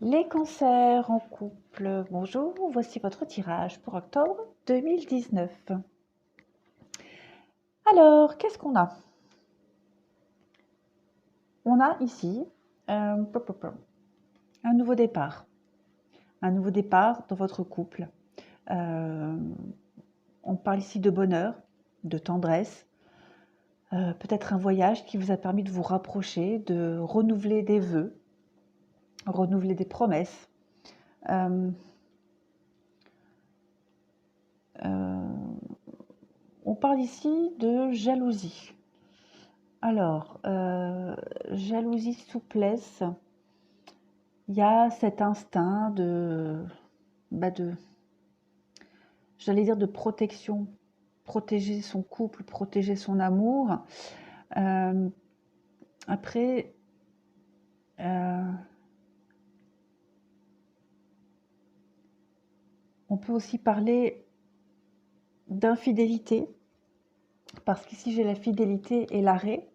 Les cancers en couple, bonjour, voici votre tirage pour octobre 2019. Alors, qu'est-ce qu'on a? On a ici un nouveau départ. Un nouveau départ dans votre couple. On parle ici de bonheur, de tendresse, peut-être un voyage qui vous a permis de vous rapprocher, de renouveler des vœux, renouveler des promesses. On parle ici de jalousie. Alors, jalousie, souplesse, il y a cet instinct j'allais dire de protection, protéger son couple, protéger son amour. Après, on peut aussi parler d'infidélité, parce qu'ici j'ai la fidélité et l'arrêt,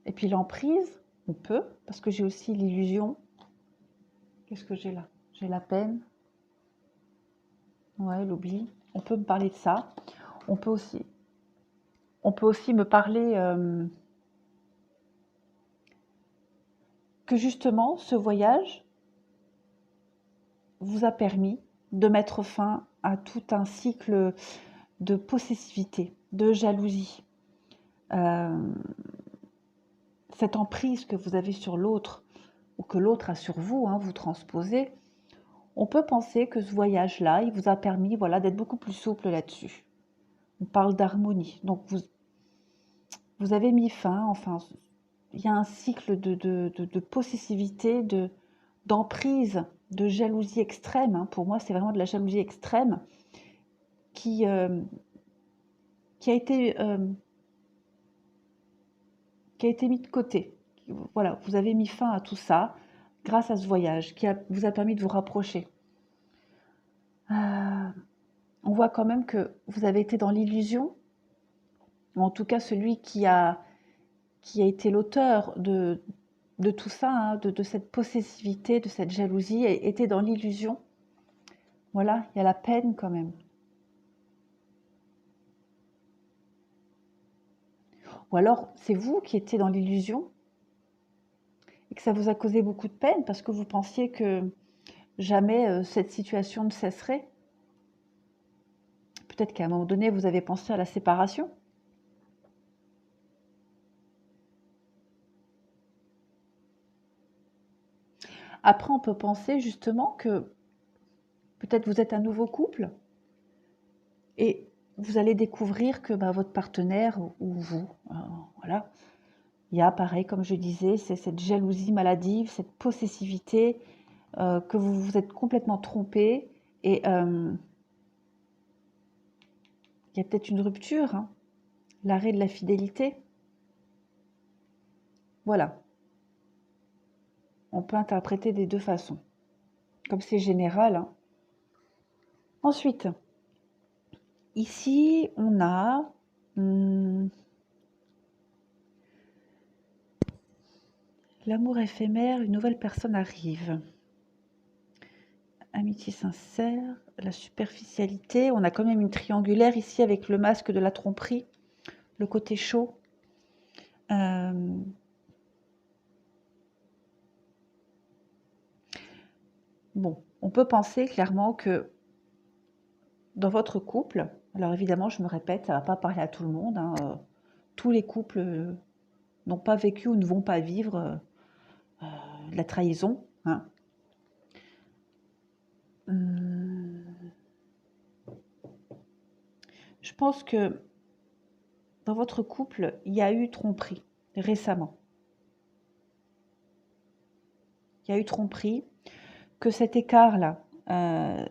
et puis l'emprise, on peut, parce que j'ai aussi l'illusion. Qu'est-ce que j'ai là? J'ai la peine, ouais, l'oubli. On peut me parler de ça. On peut aussi me parler que justement ce voyage vous a permis de mettre fin à tout un cycle de possessivité, de jalousie. Cette emprise que vous avez sur l'autre ou que l'autre a sur vous, vous transposez, on peut penser que ce voyage-là, il vous a permis d'être beaucoup plus souple là-dessus. On parle d'harmonie. Donc vous avez mis fin, enfin, il y a un cycle de possessivité, d'emprise, de jalousie extrême. Pour moi, c'est vraiment de la jalousie extrême qui a été mis de côté. Voilà, vous avez mis fin à tout ça grâce à ce voyage qui vous a permis de vous rapprocher. On voit quand même que vous avez été dans l'illusion, ou en tout cas celui qui a été l'auteur de tout ça, de cette possessivité, de cette jalousie, était dans l'illusion. Voilà, il y a la peine quand même. Ou alors, c'est vous qui étiez dans l'illusion et que ça vous a causé beaucoup de peine parce que vous pensiez que jamais cette situation ne cesserait. Peut-être qu'à un moment donné, vous avez pensé à la séparation. Après, on peut penser justement que peut-être vous êtes un nouveau couple et vous allez découvrir que votre partenaire ou vous, voilà, il y a pareil, comme je disais, c'est cette jalousie maladive, cette possessivité, que vous vous êtes complètement trompé et il y a peut-être une rupture, l'arrêt de la fidélité. Voilà. On peut interpréter des deux façons. Comme c'est général. Ensuite, ici, on a l'amour éphémère, une nouvelle personne arrive. Amitié sincère, la superficialité. On a quand même une triangulaire ici avec le masque de la tromperie, le côté chaud. Bon, on peut penser clairement que dans votre couple, alors évidemment, je me répète, ça ne va pas parler à tout le monde, tous les couples n'ont pas vécu ou ne vont pas vivre de la trahison. Je pense que dans votre couple, il y a eu tromperie récemment. Il y a eu tromperie, que cet écart-là, ça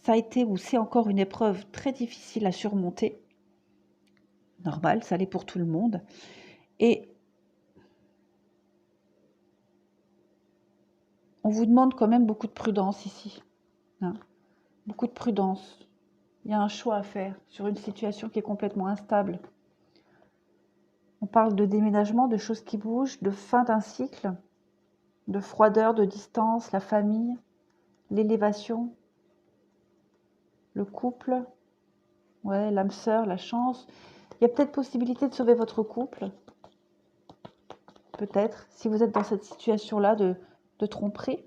a été ou c'est encore une épreuve très difficile à surmonter. Normal, ça l'est pour tout le monde. Et on vous demande quand même beaucoup de prudence ici. Beaucoup de prudence. Il y a un choix à faire sur une situation qui est complètement instable. On parle de déménagement, de choses qui bougent, de fin d'un cycle. de froideur, de distance, la famille, l'élévation, le couple, ouais, l'âme sœur, la chance. Il y a peut-être possibilité de sauver votre couple, peut-être, si vous êtes dans cette situation-là de tromperie.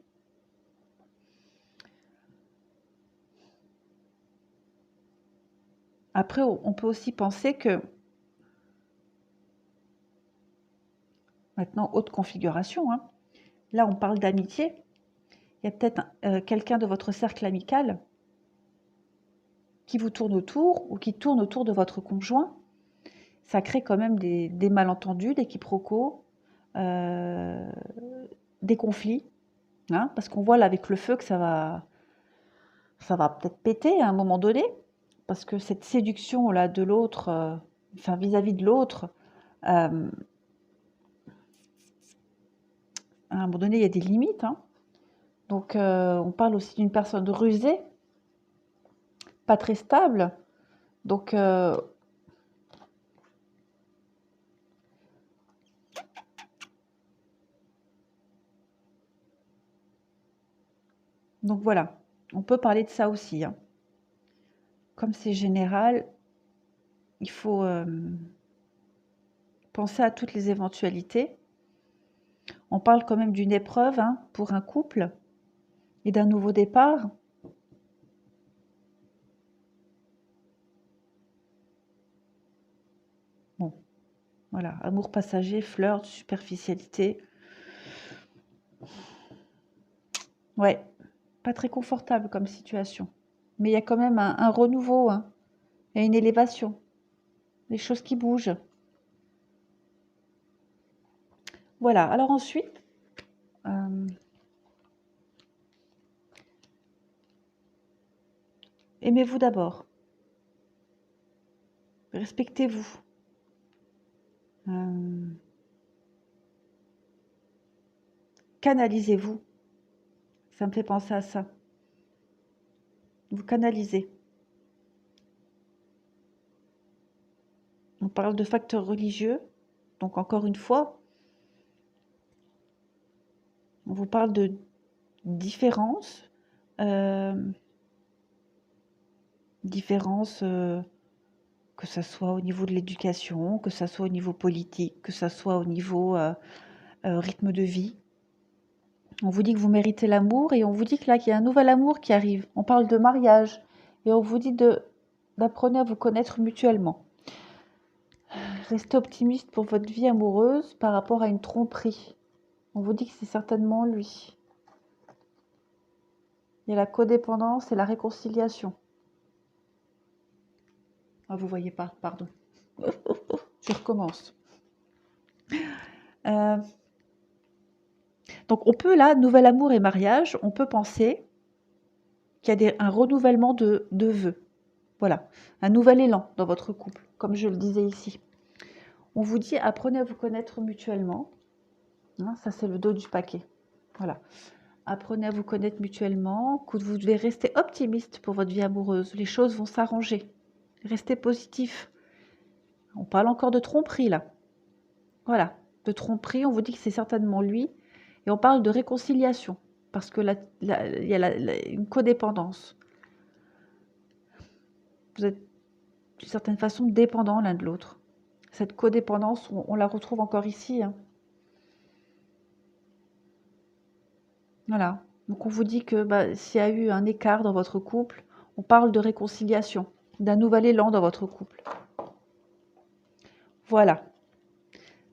Après, on peut aussi penser que, maintenant, haute configuration, hein, là on parle d'amitié, il y a peut-être quelqu'un de votre cercle amical qui vous tourne autour ou qui tourne autour de votre conjoint. Ça crée quand même des malentendus, des quiproquos, des conflits, hein, parce qu'on voit là avec le feu que ça va peut-être péter à un moment donné, parce que cette séduction-là de l'autre, enfin vis-à-vis de l'autre, à un moment donné, il y a des limites, hein. Donc, on parle aussi d'une personne rusée, pas très stable. Donc, voilà, on peut parler de ça aussi, hein. Comme c'est général, il faut penser à toutes les éventualités. On parle quand même d'une épreuve, hein, pour un couple et d'un nouveau départ. Bon, voilà, amour passager, flirt, superficialité. Ouais, pas très confortable comme situation. Mais il y a quand même un renouveau, hein. Il y a une élévation, des choses qui bougent. Voilà, alors ensuite, aimez-vous d'abord. Respectez-vous. Canalisez-vous. Ça me fait penser à ça. Vous canalisez. On parle de facteurs religieux. Donc encore une fois, on vous parle de différences. Différences, que ça soit au niveau de l'éducation, que ça soit au niveau politique, que ça soit au niveau rythme de vie. On vous dit que vous méritez l'amour et on vous dit que là, qu'il y a un nouvel amour qui arrive. On parle de mariage et on vous dit d'apprenez à vous connaître mutuellement. Restez optimiste pour votre vie amoureuse par rapport à une tromperie. On vous dit que c'est certainement lui. Il y a la codépendance et la réconciliation. Ah, vous voyez pas, pardon. Je recommence. Donc on peut là, nouvel amour et mariage, on peut penser qu'il y a un renouvellement de vœux. Voilà, un nouvel élan dans votre couple, comme je le disais ici. On vous dit, apprenez à vous connaître mutuellement. Hein, ça, c'est le dos du paquet. Voilà. Apprenez à vous connaître mutuellement, que vous devez rester optimiste pour votre vie amoureuse. Les choses vont s'arranger. Restez positif. On parle encore de tromperie, là. Voilà, de tromperie, on vous dit que c'est certainement lui. Et on parle de réconciliation, parce que il y a une codépendance. Vous êtes d'une certaine façon dépendants l'un de l'autre. Cette codépendance, on la retrouve encore ici, hein. Voilà. Donc on vous dit que s'il y a eu un écart dans votre couple, on parle de réconciliation, d'un nouvel élan dans votre couple. Voilà.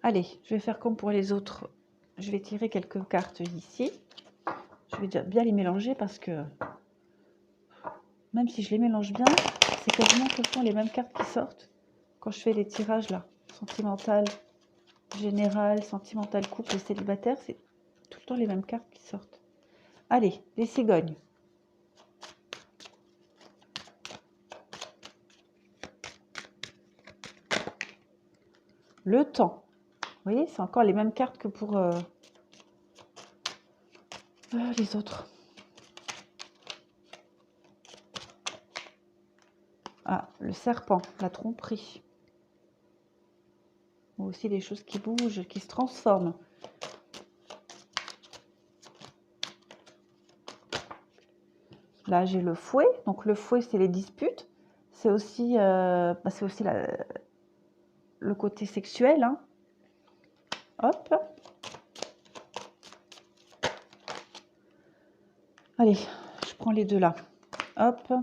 Allez, je vais faire comme pour les autres. Je vais tirer quelques cartes ici. Je vais déjà bien les mélanger parce que même si je les mélange bien, c'est quasiment tout le temps les mêmes cartes qui sortent quand je fais les tirages là. Sentimental, général, sentimental, couple et célibataire, c'est tout le temps les mêmes cartes qui sortent. Allez, les cigognes. Le temps. Vous voyez, c'est encore les mêmes cartes que pour les autres. Ah, le serpent, la tromperie. Aussi des choses qui bougent, qui se transforment. Là, j'ai le fouet. Donc, le fouet, c'est les disputes. C'est aussi, le côté sexuel, hein. Hop. Allez, je prends les deux là. Hop.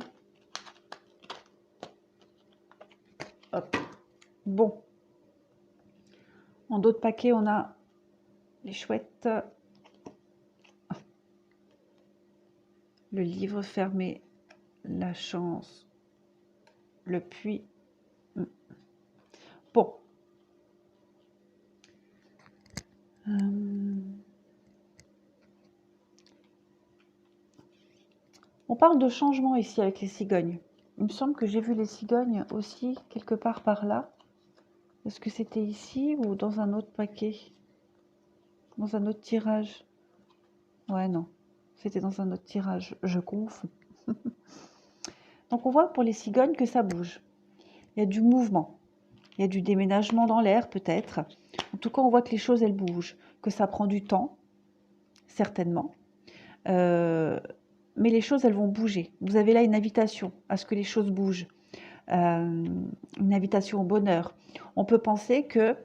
Hop. Bon. En d'autres paquets, on a les chouettes. Le livre fermé. La chance. Le puits. Bon. On parle de changement ici avec les cigognes. Il me semble que j'ai vu les cigognes aussi quelque part par là. Est-ce que c'était ici ou dans un autre paquet? Dans un autre tirage? Ouais, non. C'était dans un autre tirage. Je confonds. Donc on voit pour les cigognes que ça bouge. Il y a du mouvement. Il y a du déménagement dans l'air peut-être. En tout cas, on voit que les choses, elles bougent. Que ça prend du temps, certainement. Mais les choses, elles vont bouger. Vous avez là une invitation à ce que les choses bougent. Une invitation au bonheur. On peut penser que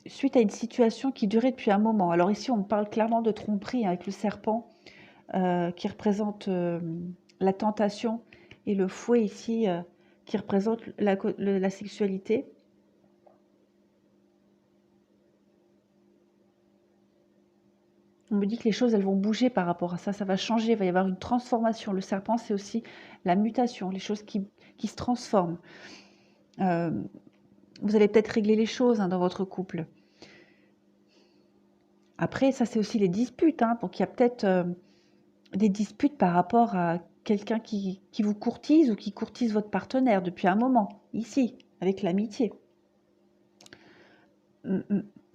suite à une situation qui durait depuis un moment, alors ici on parle clairement de tromperie, hein, avec le serpent qui représente la tentation et le fouet ici qui représente la sexualité. On me dit que les choses, elles vont bouger par rapport à ça, ça va changer, il va y avoir une transformation. Le serpent, c'est aussi la mutation, les choses qui se transforment. Vous allez peut-être régler les choses, hein, dans votre couple. Après, ça, c'est aussi les disputes, hein, donc il y a peut-être des disputes par rapport à quelqu'un qui vous courtise ou qui courtise votre partenaire depuis un moment, ici, avec l'amitié.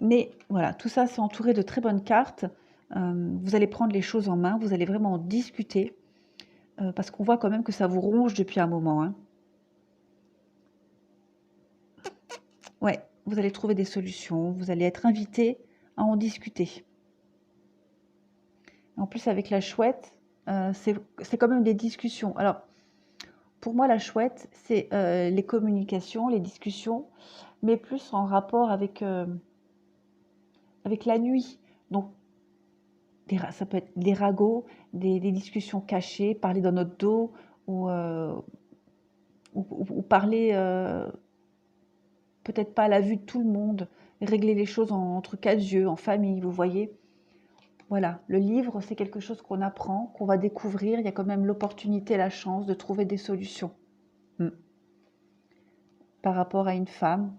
Mais voilà, tout ça, c'est entouré de très bonnes cartes. Vous allez prendre les choses en main, vous allez vraiment en discuter, parce qu'on voit quand même que ça vous ronge depuis un moment, hein. Ouais, vous allez trouver des solutions, vous allez être invité à en discuter. En plus, avec la chouette, c'est quand même des discussions. Alors, pour moi, la chouette, c'est les communications, les discussions, mais plus en rapport avec la nuit. Donc, ça peut être des ragots, des discussions cachées, parler dans notre dos ou parler peut-être pas à la vue de tout le monde, régler les choses entre quatre yeux, en famille, vous voyez. Voilà, le livre, c'est quelque chose qu'on apprend, qu'on va découvrir. Il y a quand même l'opportunité, la chance de trouver des solutions. Par rapport à une femme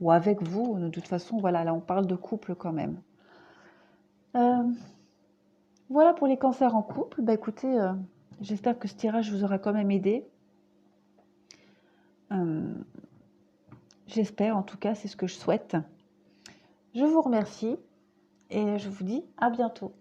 ou avec vous, de toute façon, voilà, là on parle de couple quand même. Voilà pour les cancers en couple. Bah écoutez, j'espère que ce tirage vous aura quand même aidé. J'espère, en tout cas, c'est ce que je souhaite. Je vous remercie et je vous dis à bientôt.